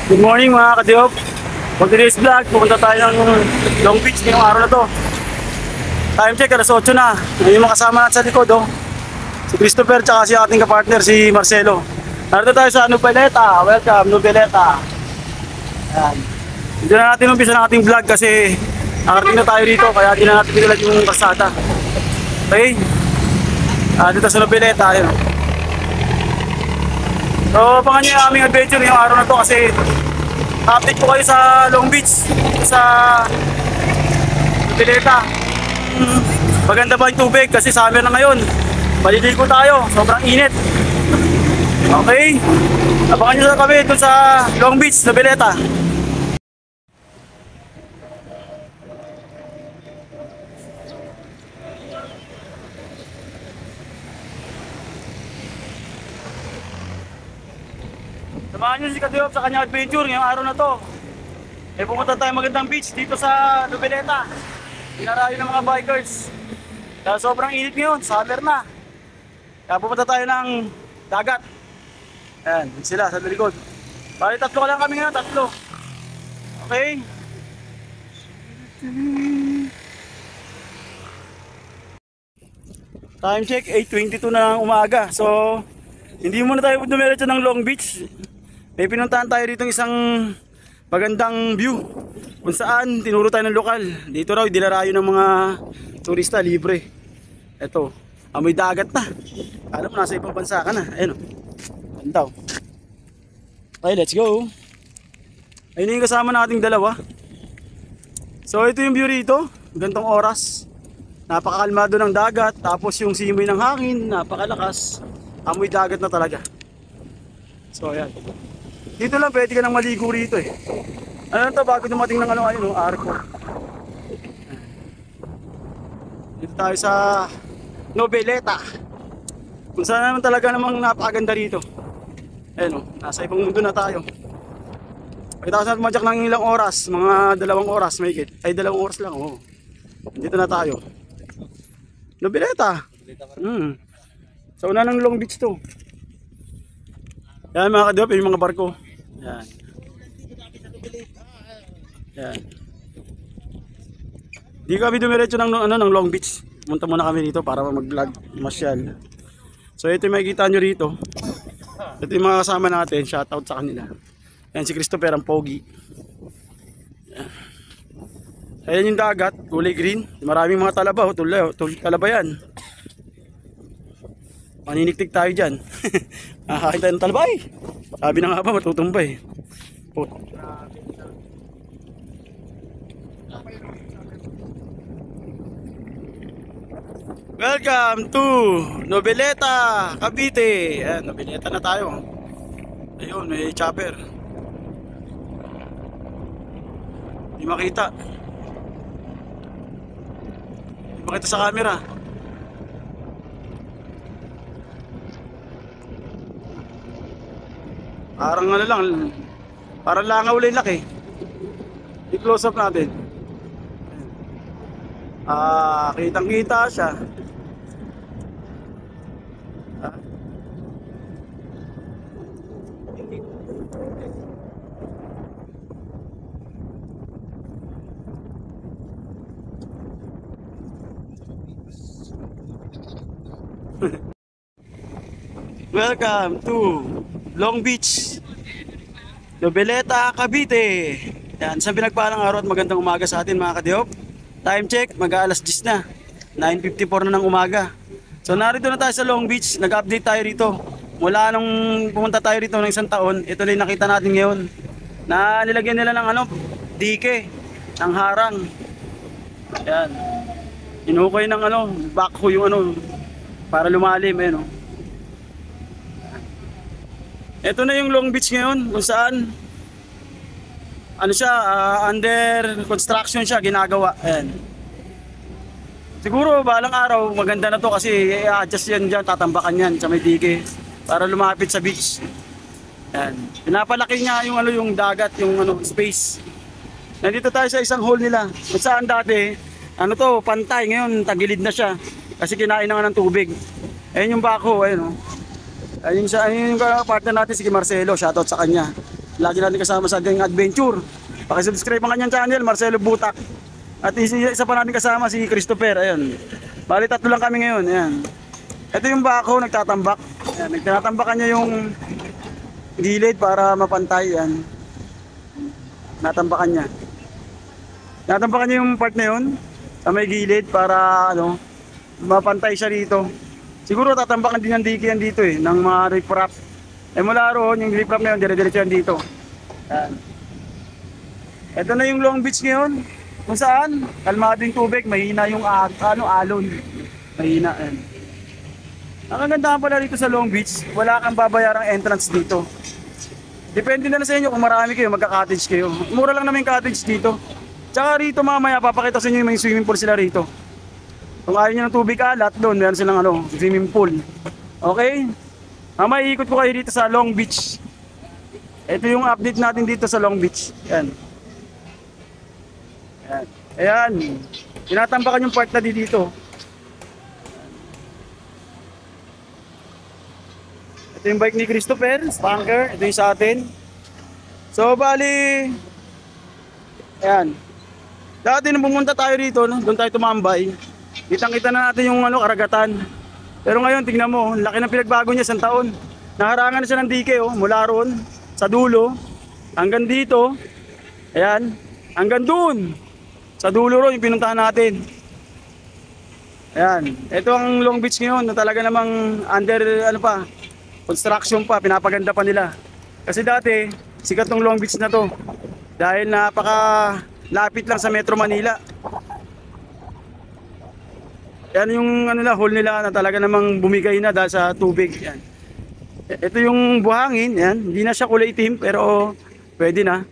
Good morning mga ka-Diop. For today's vlog, pupunta tayo ng Long Beach ngayong araw na to. Time check, alas 8 na. Ngayon yung makasama natin sa likod, oh. Si Christopher tsaka si ating kapartner, si Marcelo. Narito tayo sa Nubeleta. Welcome, Nubeleta. Ayan. Hindi na natin umpisa ng ating vlog kasi nakarating na tayo rito, kaya hindi na natin pinilag yung kasada. Okay? Dito sa Nubeleta, ayun. So, abangan nyo yung aming adventure ngayong araw na to kasi update ko kayo sa Long Beach, sa Nubeleta. Maganda ba yung tubig kasi summer na ngayon. Maliligo tayo, sobrang init. Okay? Abangan nyo na kami dun sa Long Beach, Nubeleta. Samahan nyo si ka-Diop sa kanyang adventure ngayong araw na to. Pumunta tayo magandang beach dito sa Nubeleta. Pinarayo ng mga bikers. Kaya sobrang init ngayon, summer na. Kaya pumunta tayo ng dagat. Ayan, sila sa likod. Bali tatlo lang kami ngayon, tatlo. Okay? Time check, 8:22 na ng umaga. So, hindi muna tayo dumiretso ng Long Beach. May pinuntahan tayo rito ng isang magandang view kung saan tinuro tayo ng lokal. Dito raw dinarayo ng mga turista, libre. Eto, amoy dagat na. Alam mo, nasa ibang bansa ka na. Ayun o, bandaw. Okay, let's go. Ayun yung kasama nating dalawa. So ito yung view rito, gantong oras. Napakakalmado ng dagat, tapos yung simoy ng hangin, napakalakas. Amoy dagat na talaga. So ayan. Dito lang pwede ka nang maligo rito eh. Ano to, bago dumating ng ayun, arko. Dito tayo sa Nubeleta. Kung saan naman talaga namang napakaganda rito. Ayun o, nasa ibang mundo na tayo. Pagkatapos natin madyak ng ilang oras, mga 2 oras may higit. Ay 2 oras lang, oh. Dito na tayo. Nubeleta. Sa una ng Long Beach to. Yan mga ka-Diop, yung mga barko. Yan. Yan. Di kami dumiretso ng Long Beach. Pumunta muna kami dito para mag-vlog, masyal. So ito yung makikita nyo rito. Ito yung mga kasama natin, shoutout sa kanila. Yan si Christopher, ang pogi. Yan. Ayan yung dagat, kulay green. Maraming mga talaba, talaba yan. Maniniktik tayo dyan. Nakakain tayo ng talabay. Sabi na nga ba, matutumbay. Welcome to Nubeleta, Cavite. Ayan, Nubeleta na tayo. Ayun, may chopper. Hindi makita. Hindi makita sa camera. Parang ano lang, parang langaw lang laki. I-close up natin. Kitang kita siya. Welcome to Long Beach, Nubeleta, Cavite. Yan, sa pinagpalang araw at magandang umaga sa atin mga ka-Diop. Time check, mag-aalas 10 na. 9:54 na ng umaga. So narito na tayo sa Long Beach, nag-update tayo rito. Mula nung pumunta tayo rito ng 1 taon, ito lang nakita natin ngayon. Na nilagyan nila ng dike, ng harang. Yan. Inukoy ng backhoe yung para lumalim, Ito na yung Long Beach ngayon, kung saan under construction siya, ginagawa. Ayan. Siguro balang araw maganda na to kasi i-adjust yan dyan, tatambakan yan sa may dike para lumapit sa beach. Ayan. Pinapalaki niya yung dagat, yung space. Nandito tayo sa isang hole nila. Kung saan dati, pantay, ngayon tagilid na siya kasi kinain na nga ng tubig. Ayan yung backhoe, ayun. Ayun yung partner natin si Marcelo, shoutout sa kanya. lagi natin kasama sa ating adventure. Pakisubscribe ang kanyang channel, Marcelo Butak. At isa pa natin kasama si Christopher. Ayan. Bali 3 lang kami ngayon. Ayan. Ito yung bako, nagtatambak. Ayan, nagtatambakan niya yung gilid para mapantay. Ayan. Natambakan niya. Natambakan niya yung part na yun sa may gilid para ano, mapantay siya dito. Siguro tatambakan din ng diki yan dito eh, ng mga riprap. Eh mula roon, yung riprap na yun, dire-diretso yan dito. Ayan. Ito na yung Long Beach ngayon. Kung saan, kalmado yung tubig, mahina yung alon. Mahina. Ayan. Ang kagandahan pala dito sa Long Beach, wala kang babayarang entrance dito. Depende na sa inyo kung marami kayo, magka-cottage kayo. Mura lang naman yung cottage dito. Tsaka rito mamaya, papakita sa inyo yung may swimming pool sila rito. Kung ayaw nyo ng tubig alat, doon meron silang swimming pool. Okay? Mamaya ikot ko kayo dito sa Long Beach. Ito yung update natin dito sa Long Beach. Yan. Ayan. Ayan. Tinatambakan yung part na dito. Ito yung bike ni Christopher, Spanker. Ito yung sa atin. So, bali. Ayan. Dati nung pumunta tayo rito, no? Doon tayo tumambay. Kitang-kita na natin yung karagatan. Pero ngayon, tingnan mo, laki ng pinagbago niya isang taon. Naharangan na siya ng dike, mula roon, sa dulo, hanggang dito. Ayan. Hanggang doon. Sa dulo ro yung pinuntahan natin. Ayan. Ito ang Long Beach ngayon na talaga namang under construction pa, pinapaganda pa nila. Kasi dati, sikat tong Long Beach na to. Dahil napaka-lapit lang sa Metro Manila. Yan yung hole nila na talaga namang bumigay na dahil sa tubig. Yan. Ito yung buhangin, yan. Hindi na siya kulay itim pero pwede na.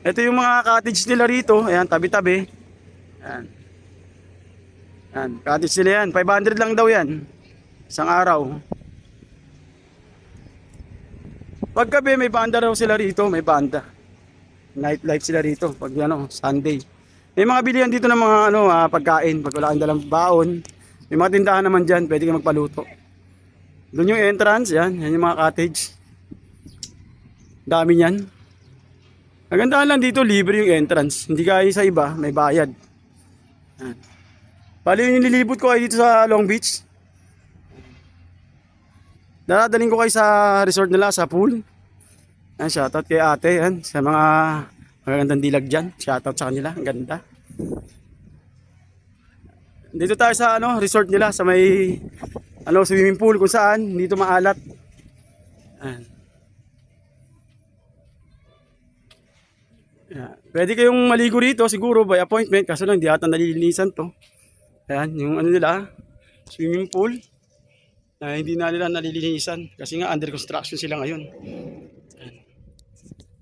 Ito yung mga cottage nila rito, ayan, tabi-tabi. Ayan. Ayan, cottage nila yan. 500 lang daw yan. Isang araw. Paggabi may banda raw sila rito, may banda. Nightlife sila rito pag Sunday. May mga bilihan dito ng mga pagkain, pag wala kang dalang baon. May mga tindahan naman diyan, pwede kang magpaluto. Doon yung entrance, yan yung mga cottage. Dami niyan. Ang gandahan lang dito, libre yung entrance. Hindi kaya sa iba, may bayad. Yan. Bali yung nililibot ko kayo dito sa Long Beach. Dadalhin ko kayo sa resort nila, sa pool. Yan, shoutout kay ate, yan, sa mga magagandang dilag dyan. Shoutout sa kanila, ang ganda. Dito tayo sa resort nila, sa may swimming pool kung saan, dito maalat. Yan. Yan. Pwede kayong maligo rito siguro by appointment, kaso lang hindi ata nalilinisan to. Yan, yung nila, swimming pool. Hindi na nila nalilinisan kasi nga under construction sila ngayon.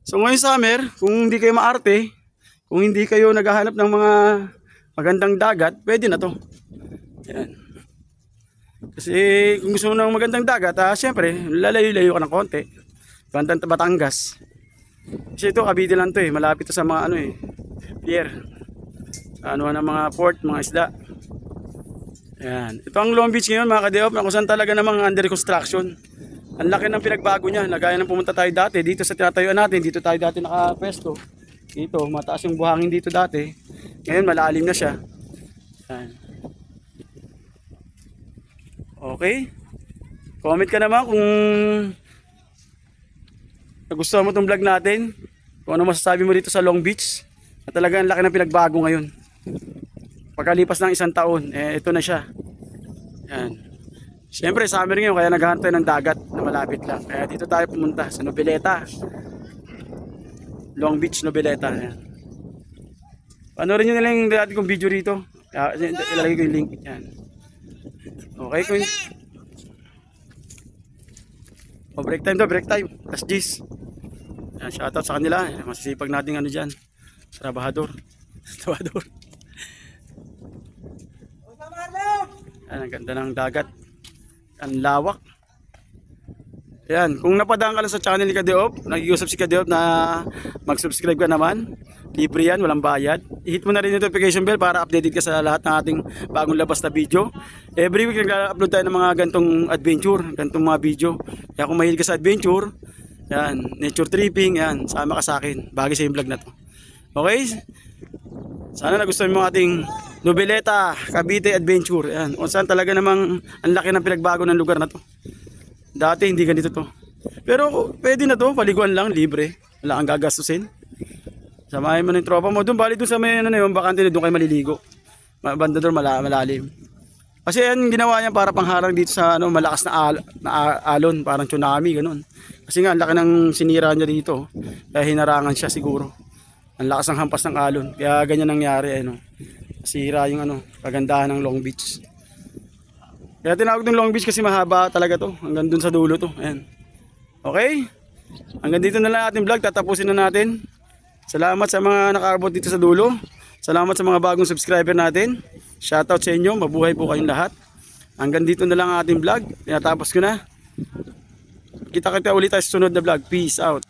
So ngayon summer, kung hindi kayo maarte, kung hindi kayo naghahanap ng mga magandang dagat, pwede na to. Yan. Kasi kung gusto mo ng magandang dagat, syempre lalayo-layo ka ng konti. Bandang Batangas. Kasi ito Cavite lang to malapit to sa mga pier. Ng mga port, mga isda. Ayan. Ito ang Long Beach ngayon mga kadeop, na kung saan talaga namang under construction. Ang laki ng pinagbago niya. Nagaya ng pumunta tayo dati dito sa tinatayuan natin. Dito tayo dati nakapwesto. Dito mataas yung buhangin dito dati. Ngayon malalim na siya. Ayan. Okay. Comment ka naman kung nagustuhan mo itong vlog natin. Kung ano masasabi mo dito sa Long Beach. Na talaga ang laki ng pinagbago ngayon. Pagkalipas ng isang taon, ito na siya. Yan. Siyempre, summer ngayon, kaya naghahanap tayo ng dagat na malapit lang. Kaya dito tayo pumunta sa Noveleta. Long Beach, Noveleta. Yan. Panoorin nyo na lang yung dati kong video rito. Ilalagay ko yung link. Yan. Okay, kung... break time to, break time. Last G's. Yan, shoutout sa kanila. Masisipag natin dyan. Trabahador. Trabahador. Ayan, ang ganda ng dagat. Ang lawak. Ayan, kung napadaan ka lang sa channel ni Kadeop, nag-iusap si Kadeop na mag-subscribe ka naman. Libre yan, walang bayad. I-hit mo na rin yung notification bell para updated ka sa lahat ng ating bagong labas na video. Every week nag-upload tayo ng mga gantong adventure, gantong mga video. Kaya kung mahilig ka sa adventure, Yan, nature tripping, yan, sama ka sa akin. Bagay sa yung vlog na to. Okay? Sana nagustuhan mo ating Noveleta, Cavite Adventure. Yan, kung saan talaga namang ang laki ng pinagbago ng lugar na to. Dati hindi ganito to. Pero pwede na to, paliguan lang, libre. Wala kang gagastusin. Samahin mo ng tropa mo. Doon, bali doon sa may ano na yun, bakante na doon kayo maliligo. Banda doon malalim. Kasi yan ginawa niya para pangharang dito sa ano, malakas na, alon, parang tsunami, ganun. Kasi nga, ang laki ng sinira niya dito. Kaya hinarangan siya siguro. Ang lakas ng hampas ng alon. Kaya ganyan nangyari, ano. Sira yung ano, kagandahan ng Long Beach. Kaya tinawag ng Long Beach kasi mahaba talaga to. Hanggang dun sa dulo to. Ayan. Okay? Hanggang dito na lang ating vlog. Tatapusin na natin. Salamat sa mga nakaabot dito sa dulo. Salamat sa mga bagong subscriber natin. Shoutout sa inyo. Mabuhay po kayong lahat. Hanggang dito na lang ating vlog. Tinatapos ko na. Kita-kita ulit tayo sa sunod na vlog. Peace out.